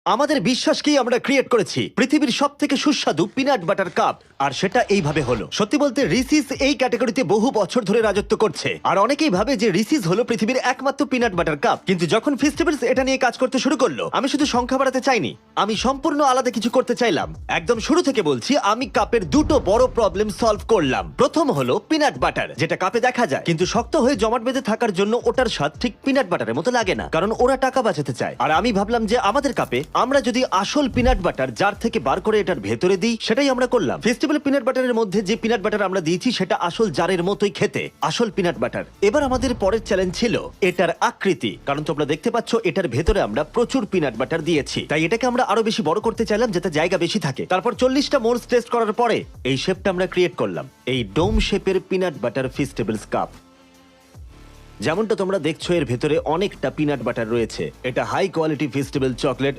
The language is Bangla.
আমাদের বিশ্বাসকেই আমরা ক্রিয়েট করেছি পৃথিবীর সব থেকে সুস্বাদু পিনাট বাটার কাপ, আর সেটা এইভাবে হলো। সত্যি বলতে রিসিস এই ক্যাটাগরিতে বহু বছর ধরে রাজত্ব করছে, আর অনেকেই ভাবে যে রিসিস হলো পৃথিবীর একমাত্র পিনাট বাটার কাপ। কিন্তু যখন ফেস্টিভ্যালস এটা নিয়ে কাজ করতে শুরু করলো, আমি শুধু সংখ্যা বাড়াতে চাইনি, আমি সম্পূর্ণ আলাদা কিছু করতে চাইলাম। একদম শুরু থেকে বলছি, আমি কাপের দুটো বড় প্রবলেম সলভ করলাম। প্রথম হলো পিনাট বাটার, যেটা কাপে দেখা যায় কিন্তু শক্ত হয়ে জমাট বেঁধে থাকার জন্য ওটার স্বাদ ঠিক পিনাট বাটারের মতো লাগে না, কারণ ওরা টাকা বাঁচাতে চায়। আর আমি ভাবলাম যে আমাদের কাপে আমরা যদি আসল পিনাট বাটার জার থেকে বার করে এটার ভেতরে দিই, সেটাই আমরা করলাম। ফেস্টিভ্যাল পিনাট বাটারের মধ্যে যে পিনাট বাটার আমরা দিয়েছি সেটা আসল জারের মতোই খেতে, আসল পিনাট বাটার। এবার আমাদের পরের চ্যালেঞ্জ ছিল এটার আকৃতি, কারণ তোমরা দেখতে পাচ্ছ এটার ভেতরে আমরা প্রচুর পিনাট বাটার দিয়েছি, তাই এটাকে আমরা আরো বেশি বড় করতে চাইলাম যাতে জায়গা বেশি থাকে। তারপর 40টা মোল্ডস টেস্ট করার পরে এই শেপটা আমরা ক্রিয়েট করলাম, এই ডোম শেপের পিনাট বাটার ফেস্টিভ্যালস কাপ। যেমনটা তোমরা দেখছো এর ভেতরে অনেকটা পিনাট বাটার রয়েছে। এটা হাই কোয়ালিটি ফেস্টিভ্যাল চকলেট,